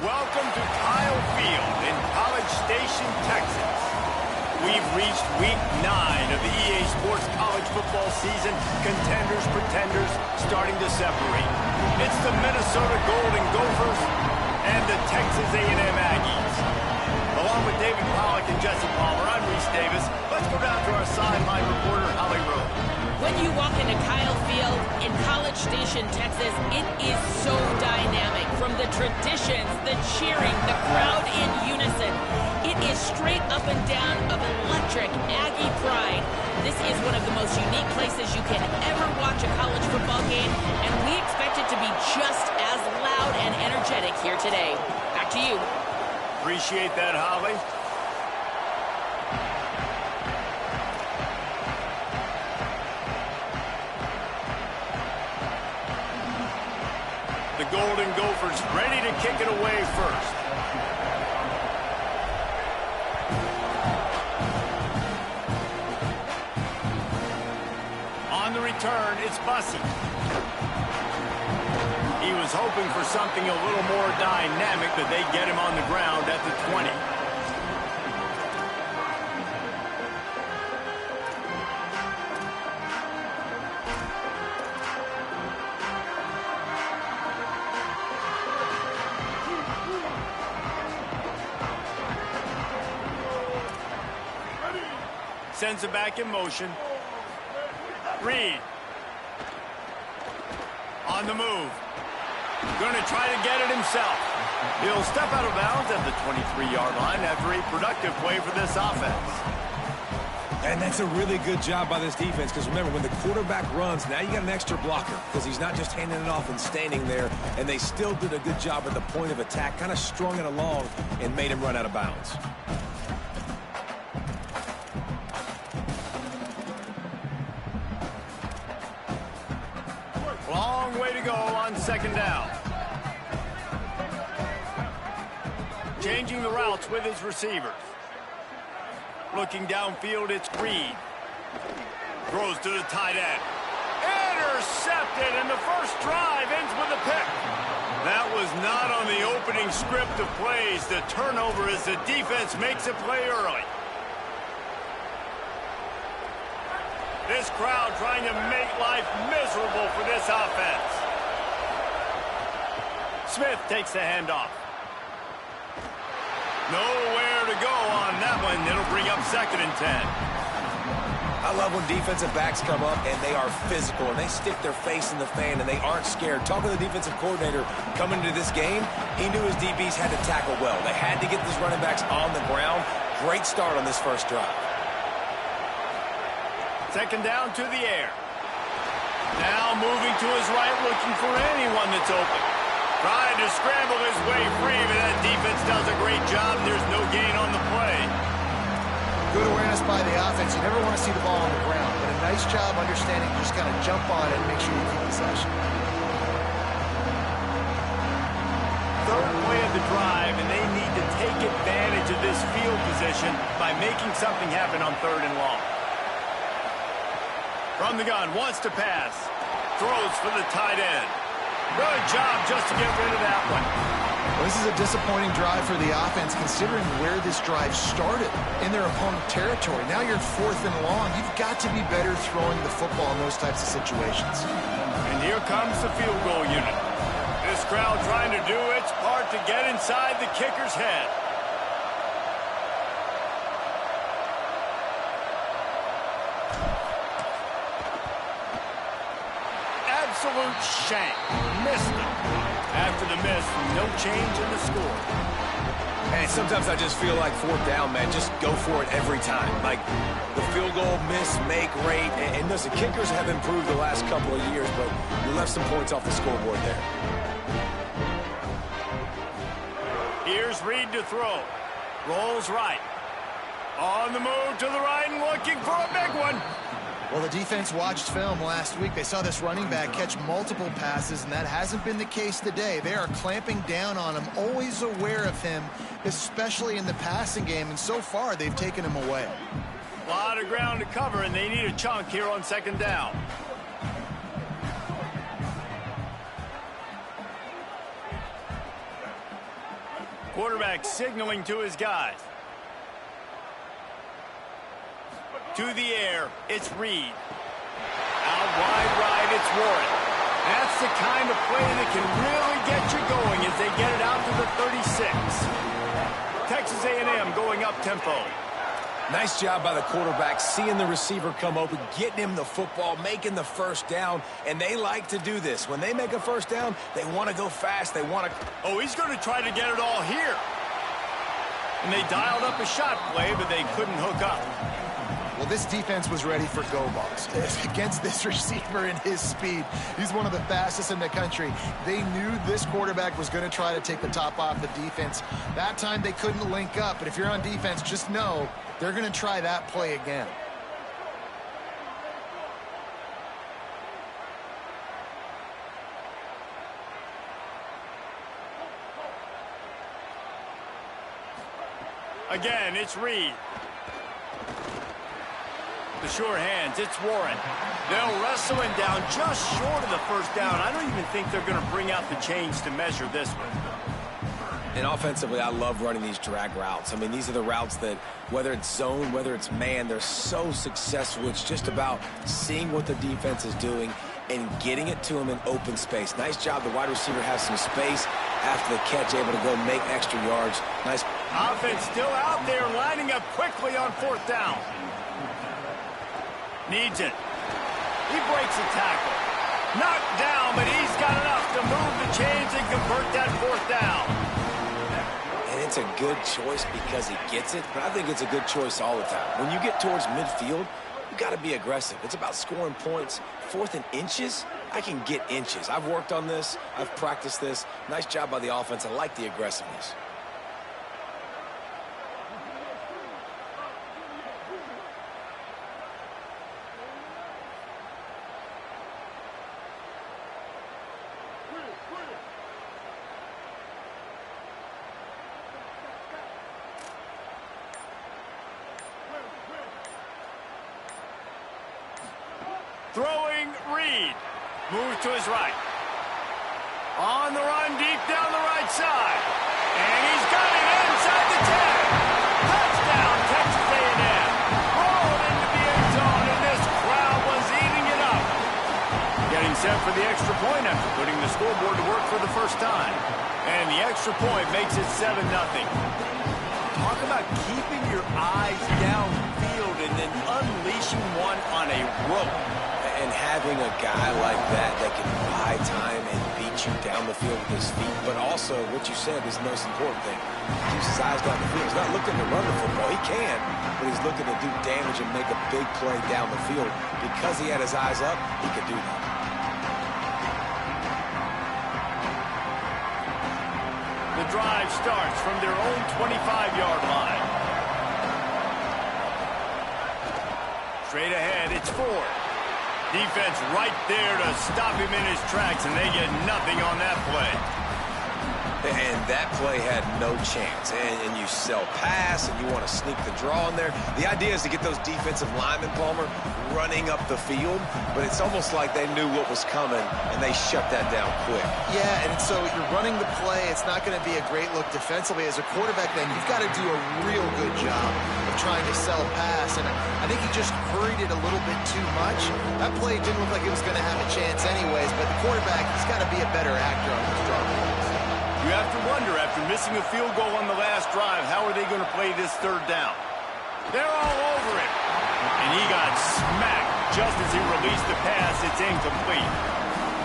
Welcome to Kyle Field in College Station, Texas. We've reached week 9 of the EA Sports college football season. Contenders, pretenders, starting to separate. It's the Minnesota Golden Gophers and the Texas A&M Aggies. Along with David Pollack and Jesse Palmer, I'm Reese Davis. Let's go down to our sideline reporter, Holly Rowe. When you walk into Kyle Field in College Station, Texas, it is so dynamic. From the traditions, the cheering, the crowd in unison. It is straight up and down of electric Aggie pride. This is one of the most unique places you can ever watch a college football game, and we expect it to be just as loud and energetic here today. Back to you. Appreciate that, Holly. The Golden Gophers ready to kick it away first. On the return, it's Bussey. He was hoping for something a little more dynamic, but they get him on the ground at the 20. Sends it back in motion. Reed. On the move. Going to try to get it himself. He'll step out of bounds at the 23-yard line after a productive play for this offense. And that's a really good job by this defense, because remember, when the quarterback runs, now you got an extra blocker, because he's not just handing it off and standing there, and they still did a good job at the point of attack, kind of strung it along and made him run out of bounds. Long way to go on second down. Changing the routes with his receivers. Looking downfield, it's Reed. Throws to the tight end. Intercepted, and the first drive ends with a pick. That was not on the opening script of plays. The turnover as the defense makes a play early. This crowd trying to make life miserable for this offense. Smith takes the handoff. Nowhere to go on that one. It'll bring up 2nd and 10. I love when defensive backs come up and they are physical and they stick their face in the fan and they aren't scared. Talking to the defensive coordinator coming into this game, he knew his DBs had to tackle well. They had to get these running backs on the ground. Great start on this first drive. 2nd down to the air. Now moving to his right, looking for anyone that's open. Trying to scramble his way free, but that defense does a great job. There's no gain on the play. Good awareness by the offense. You never want to see the ball on the ground, but a nice job understanding to just kind of jump on it and make sure you keep possession. 3rd play of the drive, and they need to take advantage of this field position by making something happen on 3rd and long. From the gun, wants to pass. Throws for the tight end. Good job just to get rid of that one. Well, this is a disappointing drive for the offense, considering where this drive started in their opponent territory. Now you're 4th and long. You've got to be better throwing the football in those types of situations. And here comes the field goal unit. This crowd trying to do its part to get inside the kicker's head. Absolute shank. Missed it. After the miss, no change in the score. And sometimes I just feel like 4th down, man, just go for it every time. Like the field goal, miss, make, rate. And listen, kickers have improved the last couple of years, but you left some points off the scoreboard there. Here's Reed to throw. Rolls right. On the move to the right and looking for a big one. Well, the defense watched film last week. They saw this running back catch multiple passes, and that hasn't been the case today. They are clamping down on him, always aware of him, especially in the passing game, and so far they've taken him away. A lot of ground to cover, and they need a chunk here on 2nd down. Quarterback signaling to his guys. To the air, it's Reed. Out wide right, it's Warren. That's the kind of play that can really get you going as they get it out to the 36. Texas A&M going up tempo. Nice job by the quarterback, seeing the receiver come open, getting him the football, making the first down, and they like to do this. When they make a first down, they want to go fast. They want to... Oh, he's going to try to get it all here. And they dialed up a shot play, but they couldn't hook up. Well, this defense was ready for go balls. Against this receiver and his speed, he's one of the fastest in the country. They knew this quarterback was going to try to take the top off the defense. That time they couldn't link up, but if you're on defense, just know they're going to try that play again. Again, it's Reed. The sure hands, it's Warren. They'll wrestle him down just short of the first down. I don't even think they're going to bring out the chains to measure this one. And offensively, I love running these drag routes. I mean, these are the routes that, whether it's zone, whether it's man, they're so successful. It's just about seeing what the defense is doing and getting it to them in open space. Nice job. The wide receiver has some space after the catch, able to go make extra yards. Nice. Offense still out there, lining up quickly on fourth down. Needs it. He breaks a tackle. Knocked down, but he's got enough to move the chains and convert that fourth down. And it's a good choice because he gets it, but I think it's a good choice all the time. When you get towards midfield, you got to be aggressive. It's about scoring points. Fourth and inches, I can get inches. I've worked on this. I've practiced this. Nice job by the offense. I like the aggressiveness. Throwing Reed. Moves to his right. On the run, deep down the right side. And he's got it inside the 10. Touchdown, Texas A&M. Rolled into the end zone, and this crowd was eating it up. Getting set for the extra point after putting the scoreboard to work for the first time. And the extra point makes it 7-0. Talk about keeping your eyes downfield and then unleashing one on a rope. And having a guy like that can buy time and beat you down the field with his feet, but also what you said is the most important thing. He keeps his eyes down the field. He's not looking to run the football. He can, but he's looking to do damage and make a big play down the field. Because he had his eyes up, he could do that. The drive starts from their own 25-yard line. Straight ahead, it's Ford. Defense right there to stop him in his tracks, and they get nothing on that play. And that play had no chance. And you sell pass, and you want to sneak the draw in there. The idea is to get those defensive linemen, Palmer, running up the field. But it's almost like they knew what was coming, and they shut that down quick. Yeah, and so you're running the play. It's not going to be a great look defensively. As a quarterback, then, you've got to do a real good job of trying to sell pass. And I think he just hurried it a little bit too much. That play didn't look like it was going to have a chance anyways. But the quarterback, he's got to be a better actor on those draw plays. You have to wonder, after missing a field goal on the last drive, how are they going to play this third down? They're all over it. And he got smacked just as he released the pass. It's incomplete.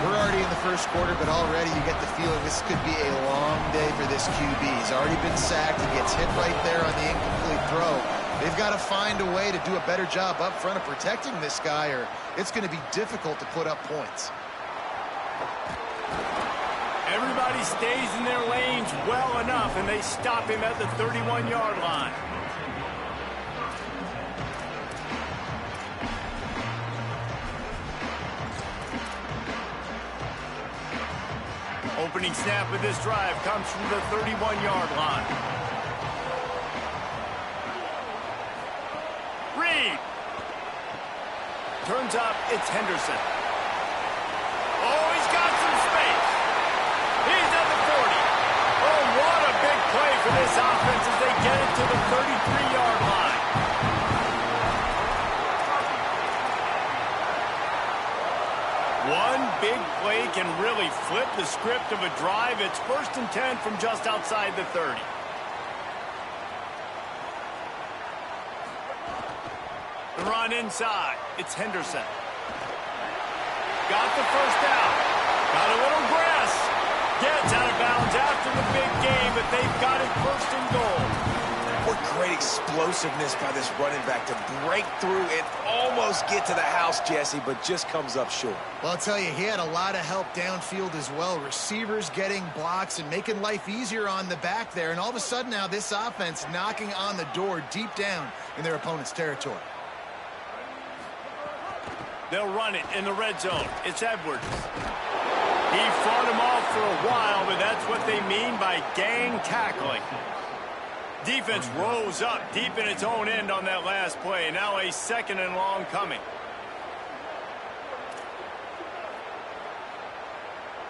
We're already in the first quarter, but already you get the feeling this could be a long day for this QB. He's already been sacked. He gets hit right there on the incomplete throw. They've got to find a way to do a better job up front of protecting this guy, or it's going to be difficult to put up points. Everybody stays in their lanes well enough, and they stop him at the 31-yard line. Opening snap of this drive comes from the 31-yard line. Reed. Turns up, it's Henderson. Oh, he's got some space. He's at the 40. Oh, what a big play for can really flip the script of a drive. It's 1st and 10 from just outside the 30. The run inside. It's Henderson. Got the first down. Got a little grass. Gets out of bounds after the big game, but they've got it 1st and goal. What great explosiveness by this running back to break through and almost get to the house, Jesse, but just comes up short. Well, I'll tell you, he had a lot of help downfield as well. Receivers getting blocks and making life easier on the back there. And all of a sudden now this offense knocking on the door deep down in their opponent's territory. They'll run it in the red zone. It's Edwards. He fought him off for a while, but that's what they mean by gang tackling. Defense rose up deep in its own end on that last play. Now a 2nd and long coming.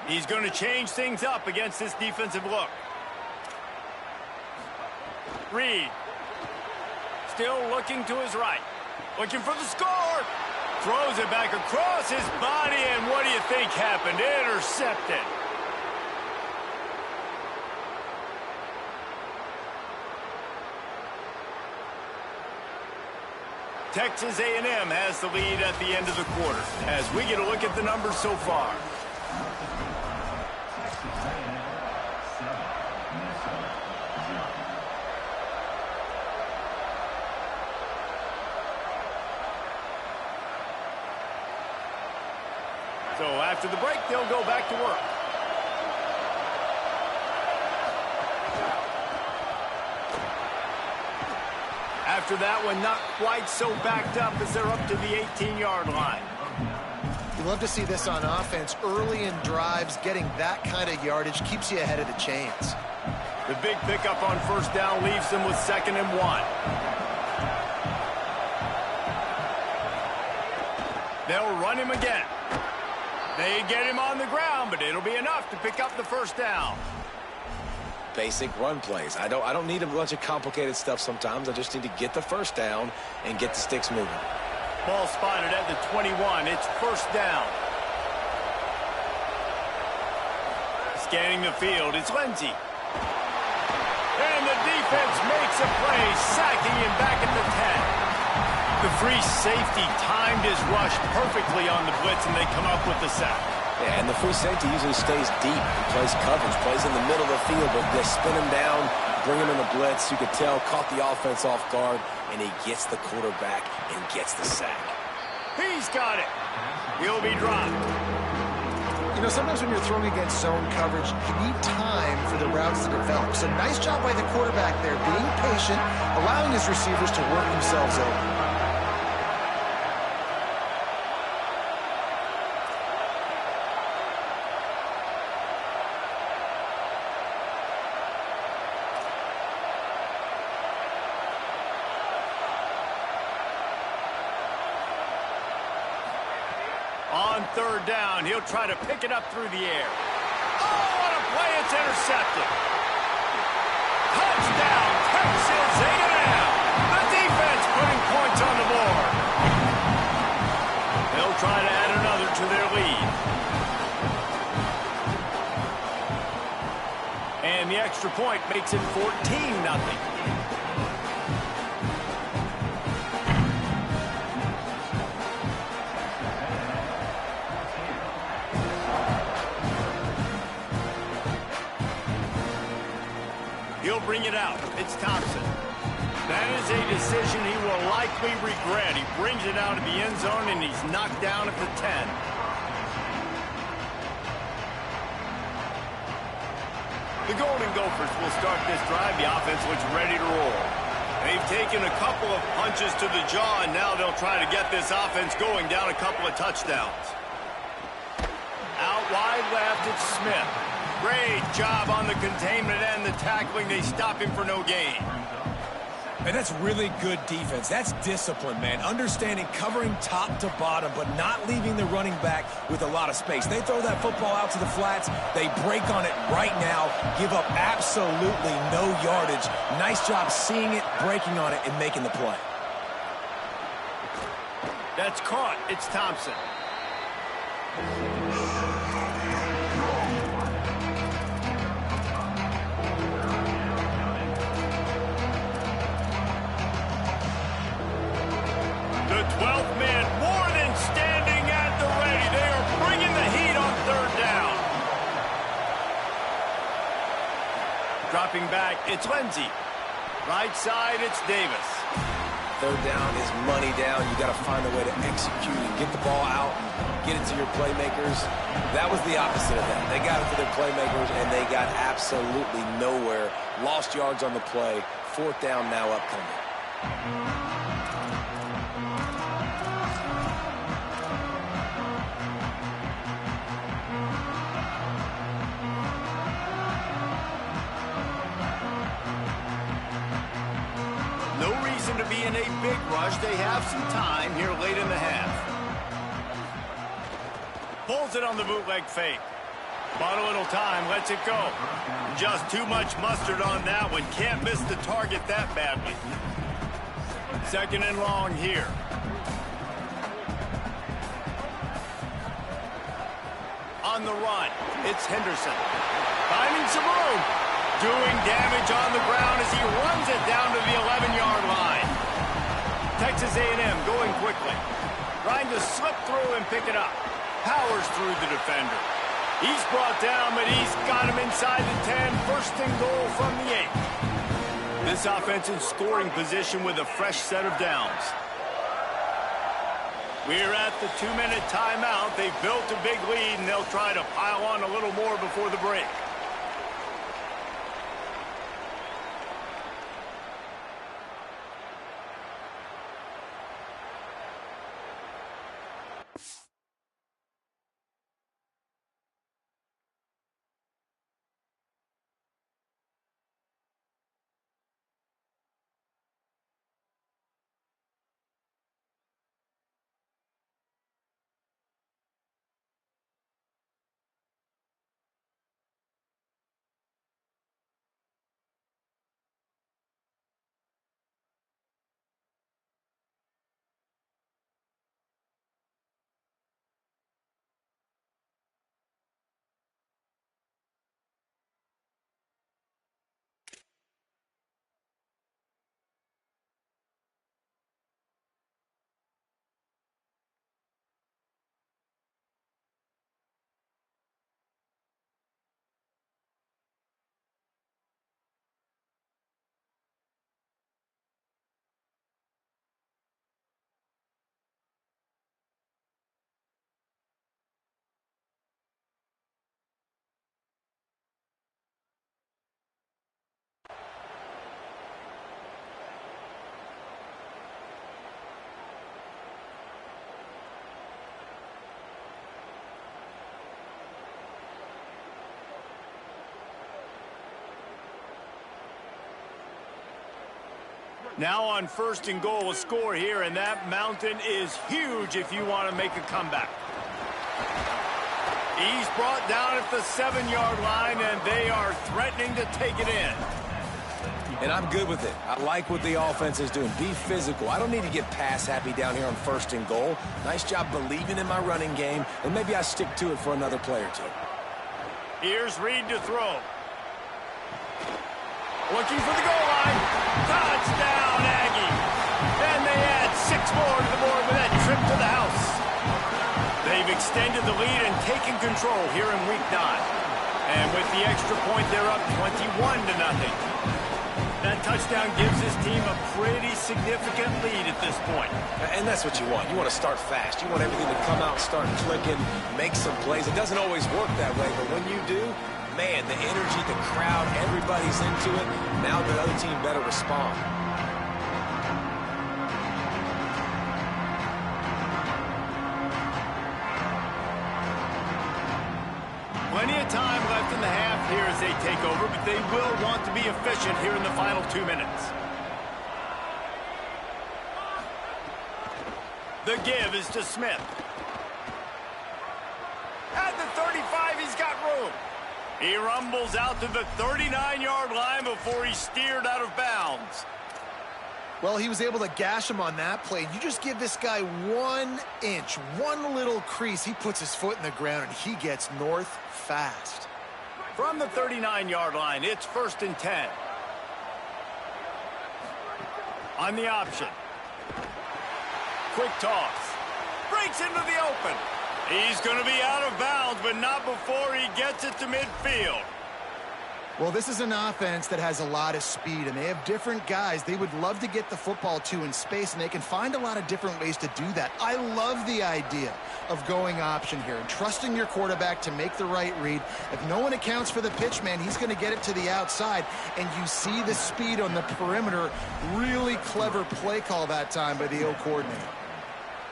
He's going to change things up against this defensive look. Reed. Still looking to his right. Looking for the score. Throws it back across his body, and what do you think happened? Intercepted. Texas A&M has the lead at the end of the quarter as we get a look at the numbers so far. So after the break, they'll go back to work. After that one, not quite so backed up as they're up to the 18-yard line. You love to see this on offense. Early in drives, getting that kind of yardage keeps you ahead of the chains. The big pickup on 1st down leaves them with 2nd and 1. They'll run him again. They get him on the ground, but it'll be enough to pick up the 1st down. Basic run plays. I don't need a bunch of complicated stuff sometimes. I just need to get the 1st down and get the sticks moving. Ball spotted at the 21. It's 1st down. Scanning the field, it's Lindsey. And the defense makes a play, sacking him back at the 10. The free safety timed his rush perfectly on the blitz, and they come up with the sack. Yeah, and the free safety usually stays deep. He plays coverage, plays in the middle of the field, but they spin him down, bring him in the blitz. You could tell, caught the offense off guard, and he gets the quarterback and gets the sack. He's got it. He'll be dropped. You know, sometimes when you're throwing against zone coverage, you need time for the routes to develop. So nice job by the quarterback there, being patient, allowing his receivers to work themselves over. On 3rd down, he'll try to pick it up through the air. Oh, what a play! It's intercepted. Touchdown, Texas A&M. The defense putting points on the board. They'll try to add another to their lead. And the extra point makes it 14-0. He'll bring it out. It's Thompson. That is a decision he will likely regret. He brings it out of the end zone, and he's knocked down at the 10. The Golden Gophers will start this drive. The offense looks ready to roll. They've taken a couple of punches to the jaw, and now they'll try to get this offense going down a couple of touchdowns. Out wide left, it's Smith. Great job on the containment and the tackling. They stop him for no gain. And that's really good defense. That's discipline, man. Understanding, covering top to bottom, but not leaving the running back with a lot of space. They throw that football out to the flats. They break on it right now, give up absolutely no yardage. Nice job seeing it, breaking on it, and making the play. That's caught. It's Thompson. Dropping back, it's Lindsey. Right side, it's Davis. Third down is money down. You got to find a way to execute and get the ball out and get it to your playmakers. That was the opposite of that. They got it to their playmakers, and they got absolutely nowhere. Lost yards on the play. Fourth down now upcoming. To be in a big rush. They have some time here late in the half. Pulls it on the bootleg fake. Bought a little time, lets it go. Just too much mustard on that one. Can't miss the target that badly. Second and long here. On the run, it's Henderson. Finding some room. Doing damage on the ground as he runs it down to the 11-yard line. Texas A&M going quickly. Trying to slip through and pick it up. Powers through the defender. He's brought down, but he's got him inside the 10. First and goal from the 8. This offense in scoring position with a fresh set of downs. We're at the 2-minute timeout. They've built a big lead, and they'll try to pile on a little more before the break. Now on first and goal, a score here, and that mountain is huge if you want to make a comeback. He's brought down at the 7-yard line, and they are threatening to take it in. And I'm good with it. I like what the offense is doing. Be physical. I don't need to get pass happy down here on first and goal. Nice job believing in my running game, and maybe I stick to it for another play or two. Here's Reed to throw. Looking for the goal line. Touchdown, Aggie. And they add 6 more to the board with that trip to the house. They've extended the lead and taken control here in week 9. And with the extra point, they're up 21-0. That touchdown gives his team a pretty significant lead at this point. And that's what you want. You want to start fast. You want everything to come out, start clicking, make some plays. It doesn't always work that way, but when you do, man, the energy, the crowd, everybody's into it. Now the other team better respond. Plenty of time left in the half here as they take over, but they will want to be efficient here in the final 2 minutes. The give is to Smith. At the 35, he's got room. He rumbles out to the 39-yard line before he's steered out of bounds. Well, he was able to gash him on that play. You just give this guy 1 inch, one little crease. He puts his foot in the ground, and he gets north fast. From the 39-yard line, it's 1st and 10. On the option. Quick toss. Breaks into the open. He's going to be out of bounds, but not before he gets it to midfield. Well, this is an offense that has a lot of speed, and they have different guys they would love to get the football to in space, and they can find a lot of different ways to do that. I love the idea of going option here and trusting your quarterback to make the right read. If no one accounts for the pitch, man, he's going to get it to the outside, and you see the speed on the perimeter. Really clever play call that time by the O coordinator.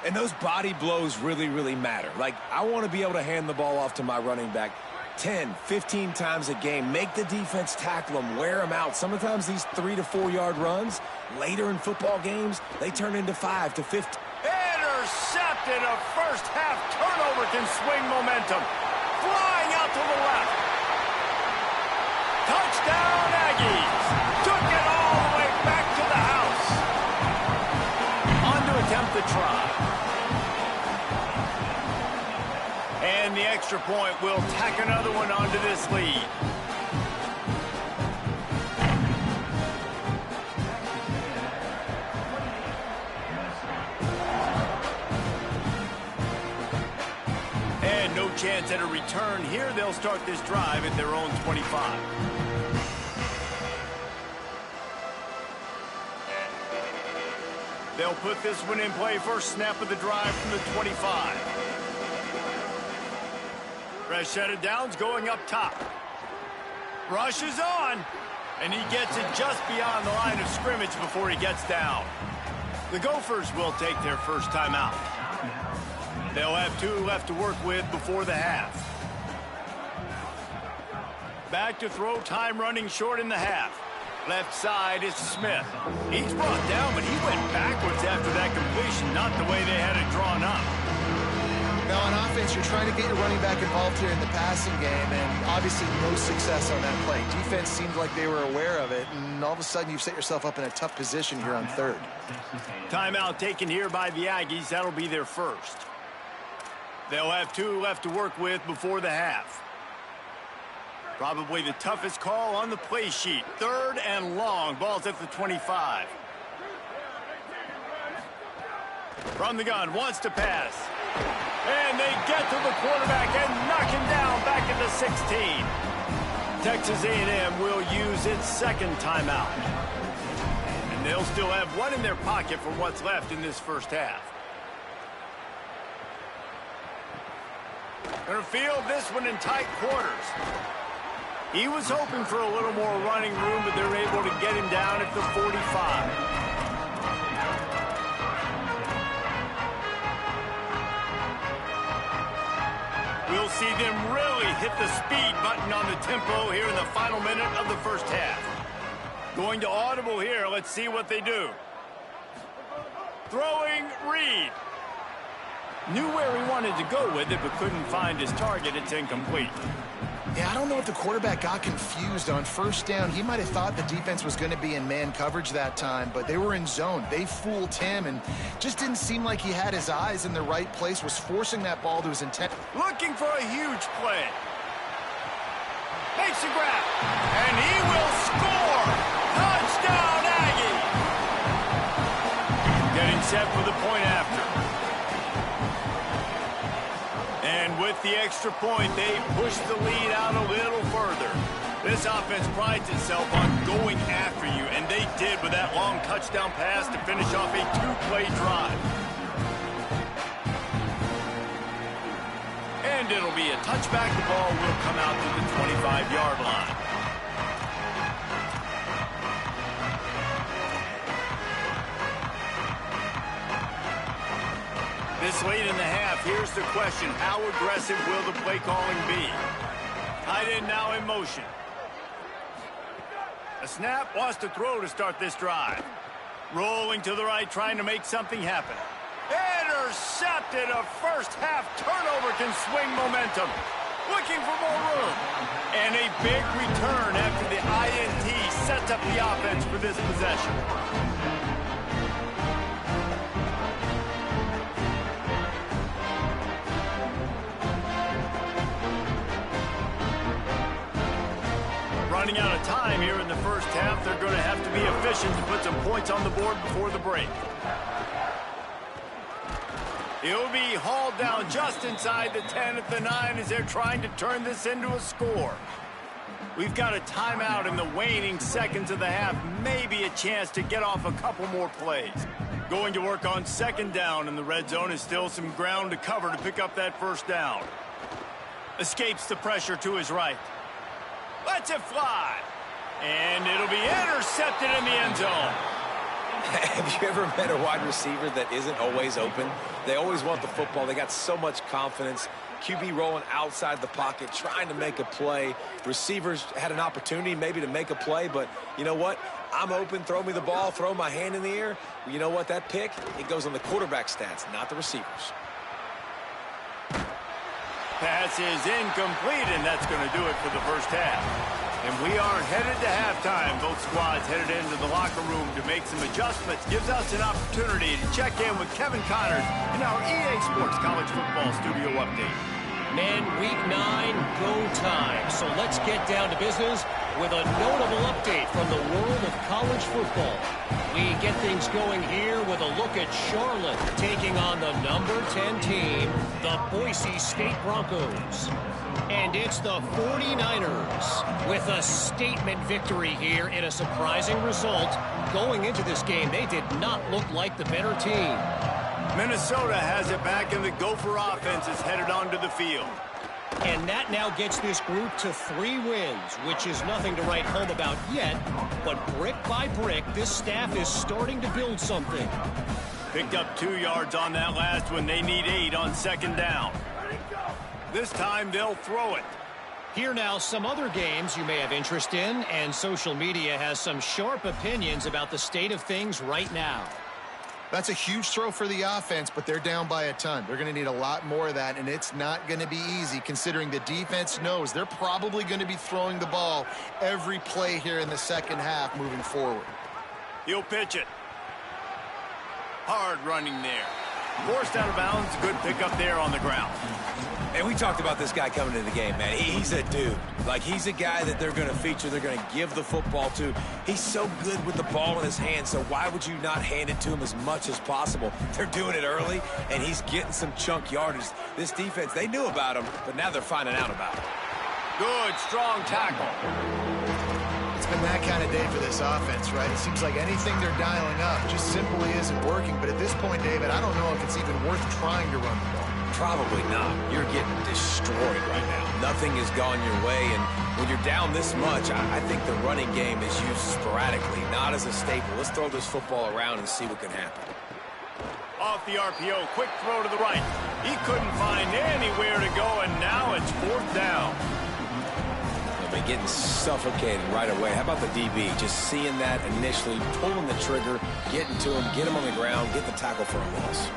And those body blows really, really matter. Like, I want to be able to hand the ball off to my running back 10, 15 times a game. Make the defense tackle them, wear them out. Sometimes these 3 to 4 yard runs, later in football games, they turn into 5 to 15. Intercepted. A first half turnover can swing momentum. Flying out to the left. Touchdown Aggies. Took it all the way back to the house. On to attempt the try. And the extra point will tack another one onto this lead. And no chance at a return here. They'll start this drive at their own 25. They'll put this one in play. First snap of the drive from the 25. Fresh set of downs going up top. Rush is on. And he gets it just beyond the line of scrimmage before he gets down. The Gophers will take their first timeout. They'll have 2 left to work with before the half. Back to throw, time running short in the half. Left side is Smith. He's brought down, but he went backwards after that completion, not the way they had it drawn up. Now, on offense, you're trying to get your running back involved here in the passing game, and obviously no success on that play. Defense seemed like they were aware of it, and all of a sudden you've set yourself up in a tough position here on third. Timeout taken here by the Aggies. That'll be their first. They'll have 2 left to work with before the half. Probably the toughest call on the play sheet. 3rd and long. Ball's at the 25. From the gun, wants to pass. And they get to the quarterback and knock him down back at the 16. Texas A&M will use its second timeout. And they'll still have 1 in their pocket for what's left in this first half. Gonna field this one in tight quarters. He was hoping for a little more running room, but they're able to get him down at the 45. We'll see them really hit the speed button on the tempo here in the final minute of the first half. Going to audible here. Let's see what they do. Throwing Reed. Knew where he wanted to go with it, but couldn't find his target. It's incomplete. Yeah, I don't know if the quarterback got confused on first down. He might have thought the defense was going to be in man coverage that time, but they were in zone. They fooled him and just didn't seem like he had his eyes in the right place, was forcing that ball to his intent. Looking for a huge play. Makes a grab, and he will score. Touchdown, Aggie. Getting set for the point after. And with the extra point, they push the lead out a little further. This offense prides itself on going after you, and they did with that long touchdown pass to finish off a 2-play drive. And it'll be a touchback. The ball will come out to the 25-yard line. This late in the half, here's the question. How aggressive will the play calling be? Tight end now in motion. A snap, wants to throw to start this drive. Rolling to the right, trying to make something happen. Intercepted. A first half turnover can swing momentum. Looking for more room. And a big return after the INT sets up the offense for this possession. Running out of time here in the first half. They're going to have to be efficient to put some points on the board before the break. He'll be hauled down just inside the 10 at the 9 as they're trying to turn this into a score. We've got a timeout in the waning seconds of the half. Maybe a chance to get off a couple more plays. Going to work on second down in the red zone is still some ground to cover to pick up that first down. Escapes the pressure to his right. Lets it fly. And it'll be intercepted in the end zone. Have you ever met a wide receiver that isn't always open? They always want the football. They got so much confidence. QB rolling outside the pocket, trying to make a play. Receivers had an opportunity maybe to make a play, but you know what? I'm open, throw me the ball, throw my hand in the air. Well, you know what? That pick, it goes on the quarterback stats, not the receivers. Pass is incomplete, and that's going to do it for the first half. And we are headed to halftime. Both squads headed into the locker room to make some adjustments. Gives us an opportunity to check in with Kevin Connors in our EA Sports College Football Studio Update. Men, week 9, go time. So let's get down to business with a notable update from the world of college football. We get things going here with a look at Charlotte taking on the number 10 team, the Boise State Broncos. And it's the 49ers with a statement victory here in a surprising result. Going into this game, they did not look like the better team. Minnesota has it back, and the Gopher offense is headed onto the field. And that now gets this group to 3 wins, which is nothing to write home about yet. But brick by brick, this staff is starting to build something. Picked up 2 yards on that last one. They need 8 on second down. This time they'll throw it. Here now, some other games you may have interest in, and social media has some sharp opinions about the state of things right now. That's a huge throw for the offense, but they're down by a ton. They're going to need a lot more of that, and it's not going to be easy considering the defense knows they're probably going to be throwing the ball every play here in the second half moving forward. He'll pitch it. Hard running there. Forced out of bounds. Good pickup there on the ground. And we talked about this guy coming into the game, man. He's a dude. Like, he's a guy that they're going to feature, they're going to give the football to. He's so good with the ball in his hand, so why would you not hand it to him as much as possible? They're doing it early, and he's getting some chunk yardage. This defense, they knew about him, but now they're finding out about him. Good, strong tackle. It's been that kind of day for this offense, right? It seems like anything they're dialing up just simply isn't working. But at this point, David, I don't know if it's even worth trying to run the ball. Probably not. You're getting destroyed right now. Nothing has gone your way, and when you're down this much, I think the running game is used sporadically, not as a staple. Let's throw this football around and see what can happen. Off the RPO, quick throw to the right. He couldn't find anywhere to go, and now it's 4th down. They'll be getting suffocated right away. How about the DB? Just seeing that initially, pulling the trigger, getting to him, get him on the ground, get the tackle for a loss.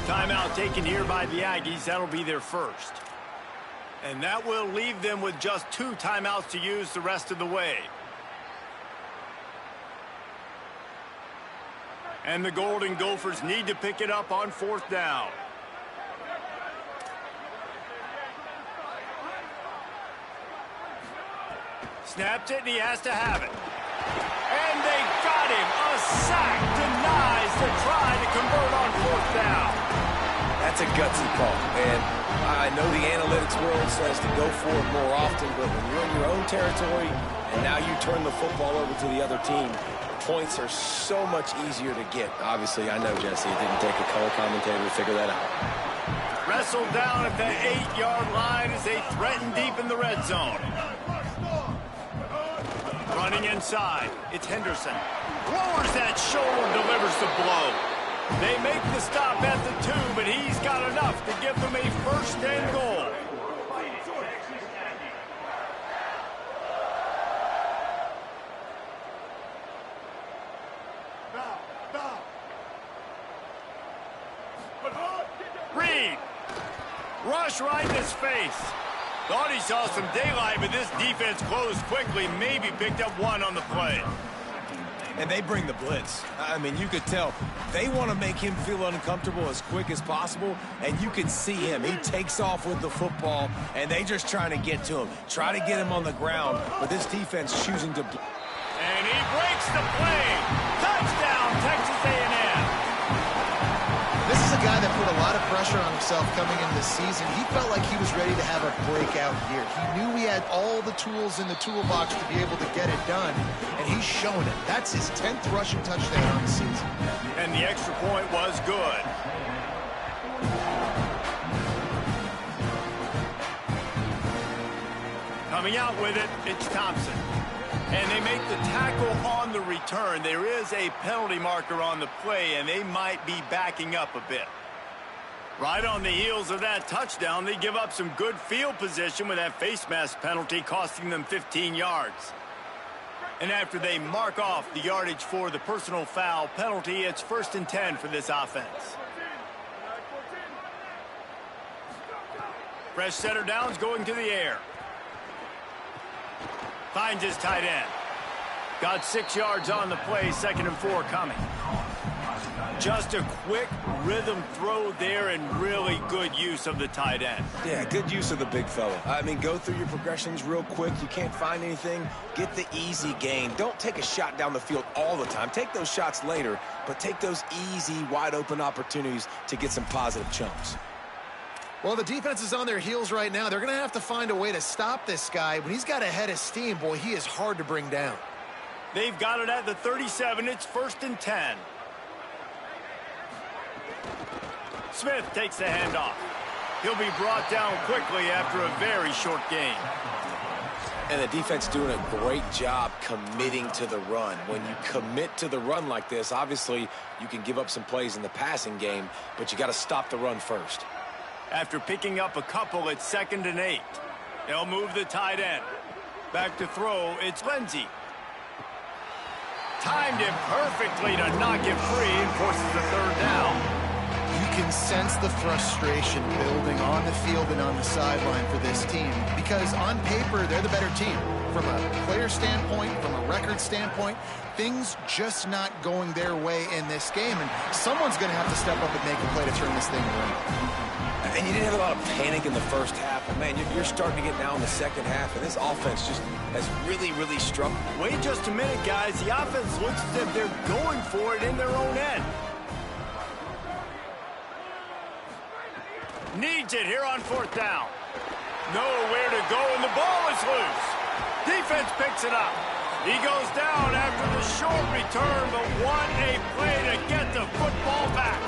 Timeout taken here by the Aggies. That'll be their first. And that will leave them with just 2 timeouts to use the rest of the way. And the Golden Gophers need to pick it up on 4th down. Snapped it, and he has to have it. And they got him. A sack denies the try to convert on 4th down. That's a gutsy call, and I know the analytics world says to go for it more often, but when you're in your own territory and now you turn the football over to the other team, points are so much easier to get. Obviously, I know, Jesse, it didn't take a color commentator to figure that out. Wrestled down at the 8-yard line as they threaten deep in the red zone. Running inside, it's Henderson. Lowers that shoulder, delivers the blow. They make the stop at the 2, but he's got enough to give them a 1st and goal. Reed. Rush right in his face. Thought he saw some daylight, but this defense closed quickly. Maybe picked up 1 on the play. And they bring the blitz. I mean, you could tell they want to make him feel uncomfortable as quick as possible, and you can see him. He takes off with the football, and they just trying to get to him, try to get him on the ground, but this defense choosing to... And he breaks the play. Touchdown, Texas A&M. This is a guy that put a lot of pressure pressure on himself coming into the season. He felt like he was ready to have a breakout year. He knew he had all the tools in the toolbox to be able to get it done, and he's shown it. That's his 10th rushing touchdown on the season. And the extra point was good. Coming out with it, it's Thompson. And they make the tackle on the return. There is a penalty marker on the play, and they might be backing up a bit. Right on the heels of that touchdown, they give up some good field position with that face mask penalty costing them 15 yards. And after they mark off the yardage for the personal foul penalty, it's 1st and 10 for this offense. Fresh setter downs going to the air. Finds his tight end. Got 6 yards on the play, 2nd and 4 coming. Just a quick rhythm throw there and really good use of the tight end. Yeah, good use of the big fella. I mean, go through your progressions real quick. You can't find anything. Get the easy gain. Don't take a shot down the field all the time. Take those shots later, but take those easy, wide-open opportunities to get some positive chunks. Well, the defense is on their heels right now. They're going to have to find a way to stop this guy. When he's got a head of steam, boy, he is hard to bring down. They've got it at the 37. It's 1st and 10. Smith takes the handoff. He'll be brought down quickly after a very short gain. And the defense doing a great job committing to the run. When you commit to the run like this, obviously you can give up some plays in the passing game, but you got to stop the run first. After picking up a couple, it's 2nd and 8. They'll move the tight end. Back to throw, it's Lindsey. Timed him perfectly to knock him free and forces the 3rd down. You can sense the frustration building on the field and on the sideline for this team because on paper, they're the better team. From a player standpoint, from a record standpoint, things just not going their way in this game, and someone's going to have to step up and make a play to turn this thing around. And you didn't have a lot of panic in the first half. But, man, you're starting to get now in the second half, and this offense just has really, really struggled. Wait just a minute, guys. The offense looks as if they're going for it in their own end. Needs it here on 4th down. Nowhere to go, and the ball is loose. Defense picks it up. He goes down after the short return, but what a play to get the football back.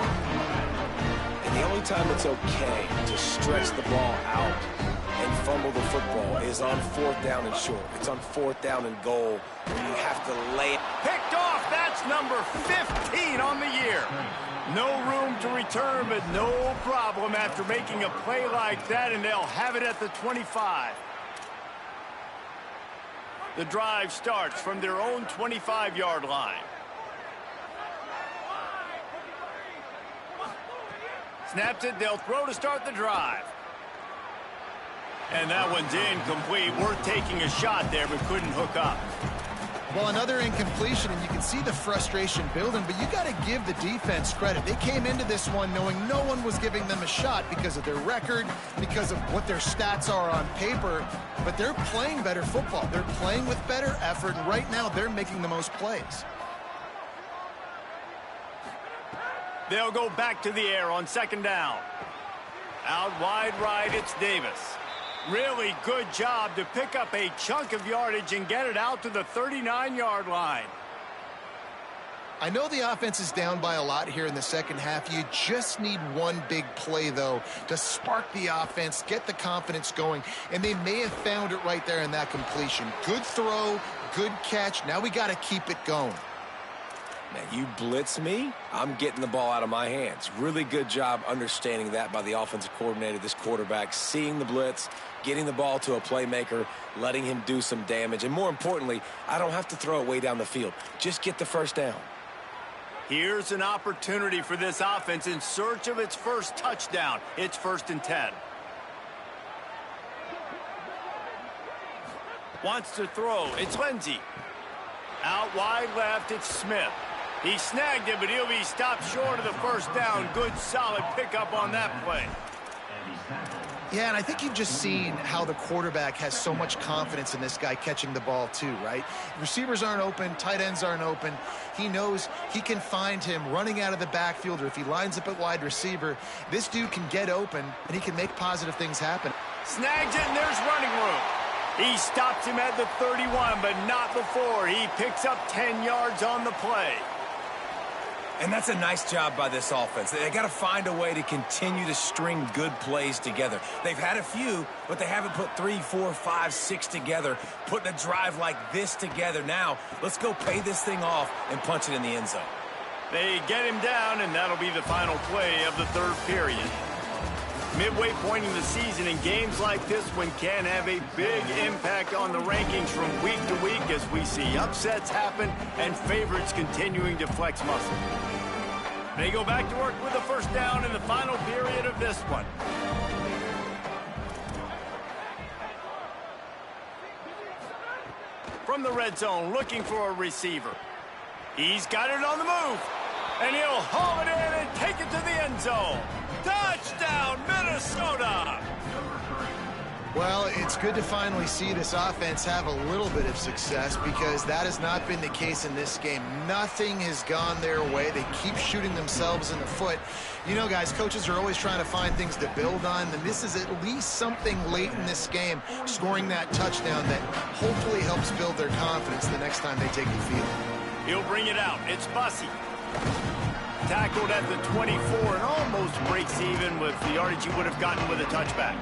The only time it's okay to stretch the ball out and fumble the football is on 4th down and short. It's on 4th down and goal where you have to lay it. Picked off. That's number 15 on the year. No room to return, but no problem after making a play like that, and they'll have it at the 25. The drive starts from their own 25-yard line. Snaps it, they'll throw to start the drive. And that one's incomplete. Worth taking a shot there, but couldn't hook up. Well, another incompletion, and you can see the frustration building, but you got to give the defense credit. They came into this one knowing no one was giving them a shot because of their record, because of what their stats are on paper, but they're playing better football. They're playing with better effort, and right now they're making the most plays. They'll go back to the air on 2nd down. Out wide right, it's Davis. Really good job to pick up a chunk of yardage and get it out to the 39-yard line. I know the offense is down by a lot here in the second half. You just need one big play, though, to spark the offense, get the confidence going, and they may have found it right there in that completion. Good throw, good catch. Now we got to keep it going. Now, you blitz me, I'm getting the ball out of my hands. Really good job understanding that by the offensive coordinator, this quarterback, seeing the blitz, getting the ball to a playmaker, letting him do some damage. And more importantly, I don't have to throw it way down the field. Just get the 1st down. Here's an opportunity for this offense in search of its first touchdown. It's 1st and 10. Wants to throw. It's Lindsey. Out wide left, it's Smith. He snagged it, but he'll be stopped short of the 1st down. Good, solid pickup on that play. Yeah, and I think you've just seen how the quarterback has so much confidence in this guy catching the ball too, right? Receivers aren't open, tight ends aren't open. He knows he can find him running out of the backfield, or if he lines up at wide receiver, this dude can get open, and he can make positive things happen. Snags it, and there's running room. He stops him at the 31, but not before. He picks up 10 yards on the play. And that's a nice job by this offense. They got to find a way to continue to string good plays together. They've had a few, but they haven't put 3, 4, 5, 6 together, putting a drive like this together. Now, let's go pay this thing off and punch it in the end zone. They get him down, and that'll be the final play of the third period. Midway point in the season, and games like this one can have a big impact on the rankings from week to week as we see upsets happen and favorites continuing to flex muscle. They go back to work with a first down in the final period of this one. From the red zone, looking for a receiver. He's got it on the move, and he'll haul it in and take it to the end zone. Touchdown, Minnesota! Well, it's good to finally see this offense have a little bit of success, because that has not been the case in this game. Nothing has gone their way. They keep shooting themselves in the foot. You know, guys, coaches are always trying to find things to build on, and this is at least something late in this game, scoring that touchdown that hopefully helps build their confidence the next time they take the field. He'll bring it out. It's Bussey. Tackled at the 24 and almost breaks even with the yardage he would have gotten with a touchback.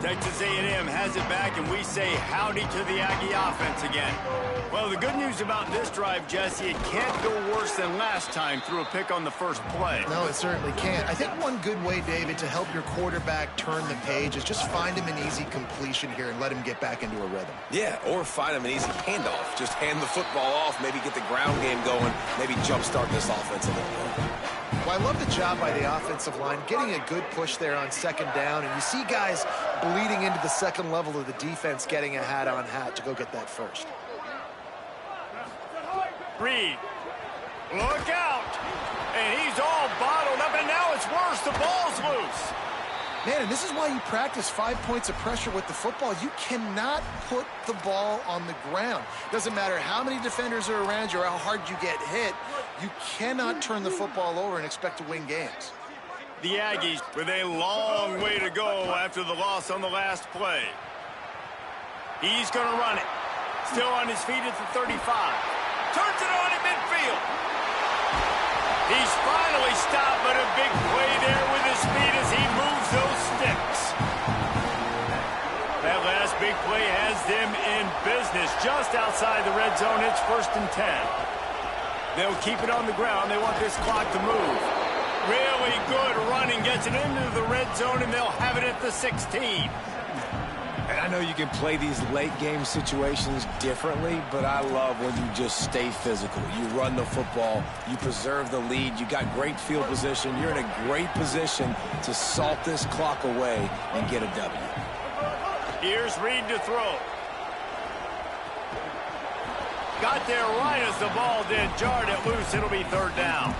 Texas A&M has it back, and we say howdy to the Aggie offense again. Well, the good news about this drive, Jesse, it can't go worse than last time through a pick on the first play. No, it certainly can't. I think one good way, David, to help your quarterback turn the page is just find him an easy completion here and let him get back into a rhythm. Yeah, or find him an easy handoff. Just hand the football off, maybe get the ground game going, maybe jumpstart this offense a little bit. Well, I love the job by the offensive line, getting a good push there on second down, and you see guys bleeding into the second level of the defense, getting a hat-on-hat to go get that first. Reed, look out! And he's all bottled up, and now it's worse. The ball's loose. Man, and this is why you practice 5 points of pressure with the football. You cannot put the ball on the ground. Doesn't matter how many defenders are around you or how hard you get hit. You cannot turn the football over and expect to win games. The Aggies with a long way to go after the loss on the last play. He's going to run it. Still on his feet at the 35. Turns it on in midfield. He's finally stopped, but a big play there with his speed as he moves those sticks. That last big play has them in business just outside the red zone. It's 1st and 10. They'll keep it on the ground. They want this clock to move. Really good running. Gets it into the red zone, and they'll have it at the 16. And I know you can play these late game situations differently, but I love when you just stay physical. You run the football, you preserve the lead, you got great field position, you're in a great position to salt this clock away and get a W. Here's Reed to throw. Got there right as the ball did, jarred it loose. It'll be 3rd down.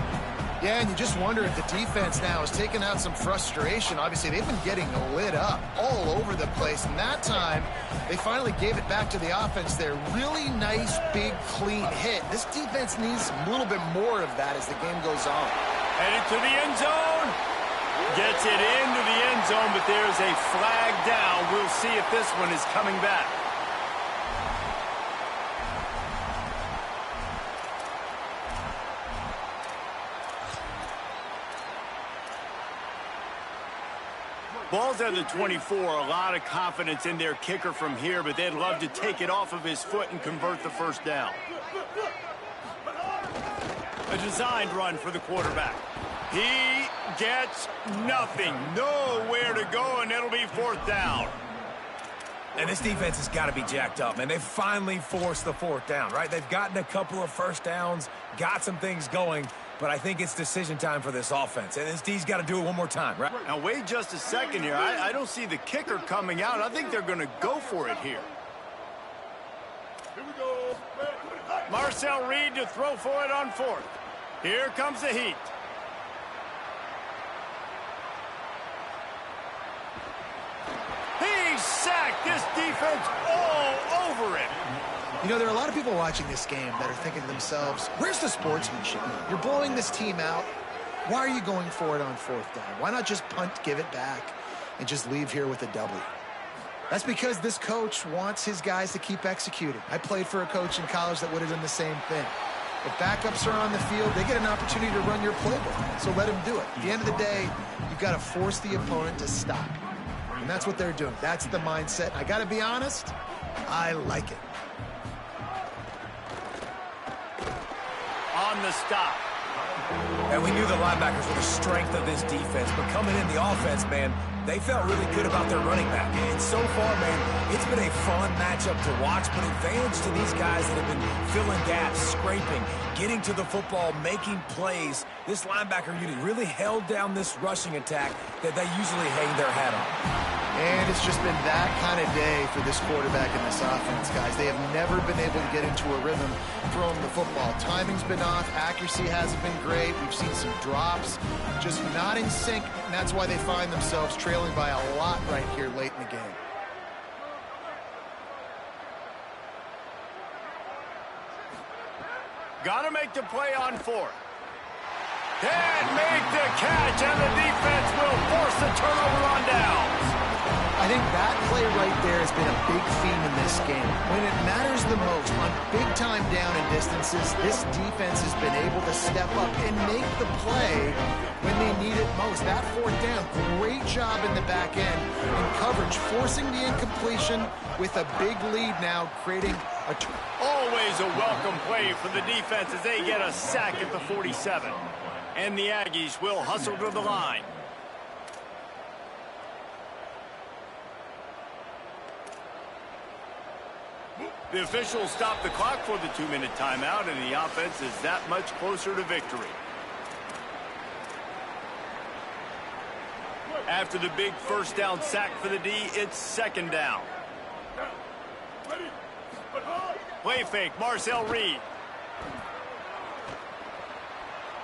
Yeah, and you just wonder if the defense now has taken out some frustration. Obviously, they've been getting lit up all over the place. And that time, they finally gave it back to the offense there. Really nice, big, clean hit. This defense needs a little bit more of that as the game goes on. Headed to the end zone. Gets it into the end zone, but there's a flag down. We'll see if this one is coming back. Ball's at the 24. A lot of confidence in their kicker from here, but they'd love to take it off of his foot and convert the first down. A designed run for the quarterback. He gets nothing. Nowhere to go, and it'll be 4th down. And this defense has got to be jacked up, man. They've finally forced the 4th down, right? They've gotten a couple of first downs, got some things going, but I think it's decision time for this offense. And this D's got to do it one more time, right? Now, wait just a second here. I don't see the kicker coming out. I think they're going to go for it here. Marcel Reed to throw for it on fourth. Here comes the heat. He sacked this defense all over him. You know, there are a lot of people watching this game that are thinking to themselves, where's the sportsmanship? You're blowing this team out. Why are you going for it on fourth down? Why not just punt, give it back, and just leave here with a W? That's because this coach wants his guys to keep executing. I played for a coach in college that would have done the same thing. If backups are on the field, they get an opportunity to run your playbook, so let them do it. At the end of the day, you've got to force the opponent to stop. And that's what they're doing. That's the mindset. I got to be honest, I like it. On the stop. And we knew the linebackers were the strength of this defense, but coming in the offense, man, they felt really good about their running back. And so far, man, it's been a fun matchup to watch, but advantage to these guys that have been filling gaps, scraping, getting to the football, making plays. This linebacker unit really held down this rushing attack that they usually hang their hat on. And it's just been that kind of day for this quarterback and this offense, guys. They have never been able to get into a rhythm throwing the football. Timing's been off. Accuracy hasn't been great. We've seen some drops, just not in sync, and that's why they find themselves trailing by a lot right here late in the game. Got to make the play on fourth. Can't make the catch, and the defense will force the turnover on downs. I think that play right there has been a big theme in this game. When it matters the most, on big-time down and distances, this defense has been able to step up and make the play when they need it most. That fourth down, great job in the back end in coverage, forcing the incompletion with a big lead now, creating a... Always a welcome play for the defense as they get a sack at the 47. And the Aggies will hustle to the line. The officials stop the clock for the 2-minute timeout, and the offense is that much closer to victory. After the big first down sack for the D, it's second down. Play fake, Marcel Reed.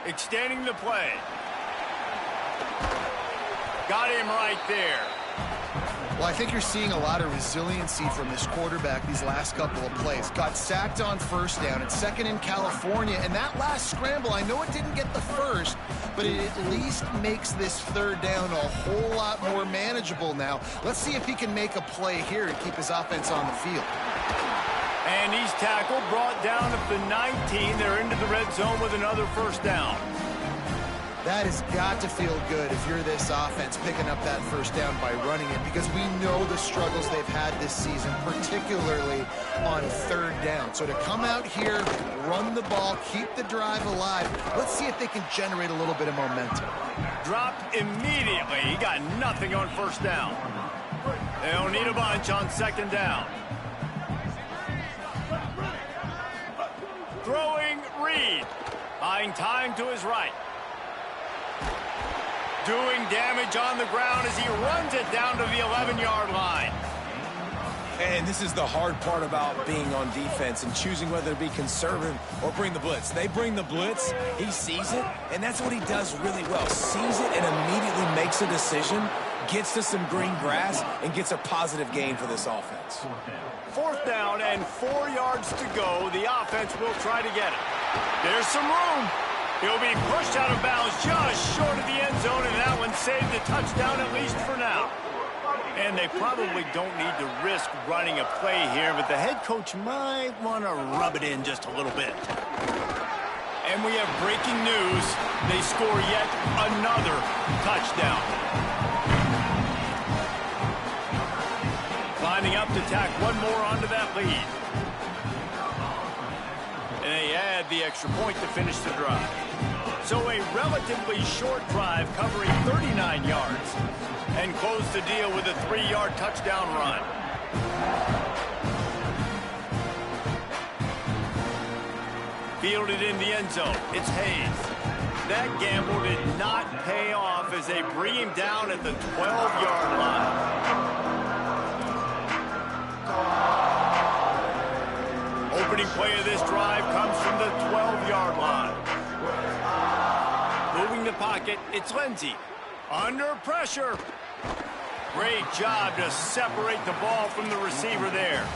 Extending the play. Got him right there. Well, I think you're seeing a lot of resiliency from this quarterback these last couple of plays. Got sacked on first down and second in California. And that last scramble, I know it didn't get the first, but it at least makes this third down a whole lot more manageable now. Let's see if he can make a play here and keep his offense on the field. And he's tackled, brought down at the 19. They're into the red zone with another first down. That has got to feel good if you're this offense picking up that first down by running it, because we know the struggles they've had this season, particularly on third down. So to come out here, run the ball, keep the drive alive, let's see if they can generate a little bit of momentum. Dropped immediately. He got nothing on first down. They'll need a bunch on second down. Throwing Reed. Buying time to his right. Doing damage on the ground as he runs it down to the 11-yard line. And this is the hard part about being on defense and choosing whether to be conservative or bring the blitz. They bring the blitz, he sees it, and that's what he does really well. Sees it and immediately makes a decision, gets to some green grass, and gets a positive gain for this offense. Fourth down and 4 yards to go. The offense will try to get it. There's some room. He'll be pushed out of bounds just short of the end zone, and that one saved a touchdown, at least for now. And they probably don't need to risk running a play here, but the head coach might want to rub it in just a little bit. And we have breaking news. They score yet another touchdown. Lining up to tack one more onto that lead. And they add the extra point to finish the drive. So a relatively short drive covering 39 yards and close the deal with a 3-yard touchdown run. Fielded in the end zone. It's Hayes. That gamble did not pay off as they bring him down at the 12-yard line. Opening play of this drive comes from the 12-yard line. Moving the pocket, it's Lindsey. Under pressure. Great job to separate the ball from the receiver there.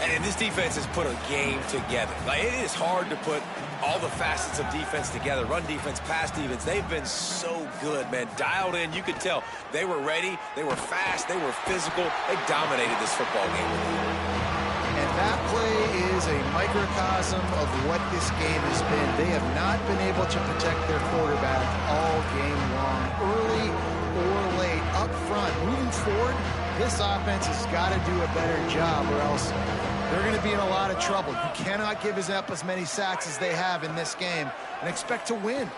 And this defense has put a game together. Like, it is hard to put all the facets of defense together. Run defense, pass defense. They've been so good, man. Dialed in. You could tell they were ready. They were fast. They were physical. They dominated this football game. And that play is a microcosm of what this game has been. They have not been able to protect their quarterback all game long, early or late, up front. Moving forward, this offense has got to do a better job, or else they're going to be in a lot of trouble. You cannot give us up as many sacks as they have in this game and expect to win.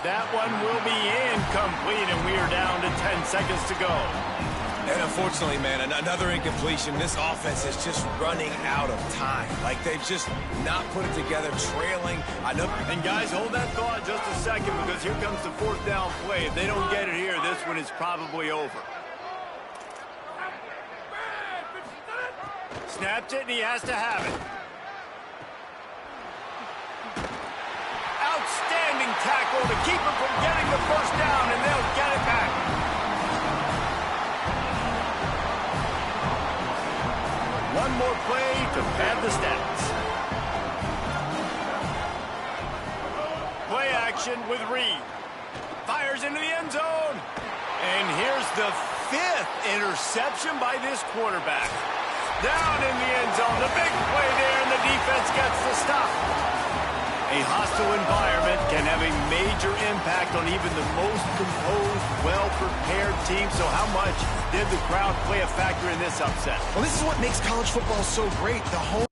That one will be incomplete, and we are down to 10 seconds to go. And unfortunately, man, another incompletion. This offense is just running out of time. Like, they've just not put it together, trailing. I know. And guys, hold that thought just a second, because here comes the fourth down play. If they don't get it here, this one is probably over. Snapped it, and he has to have it. Outstanding tackle to keep him from getting the first down, and they'll get it back. One more play to pad the stats. Play action with Reed. Fires into the end zone. And here's the 5th interception by this quarterback. Down in the end zone. The big play there, and the defense gets the stop. A hostile environment can have a major impact on even the most composed, well-prepared team. So how much did the crowd play a factor in this upset? Well, this is what makes college football so great. The home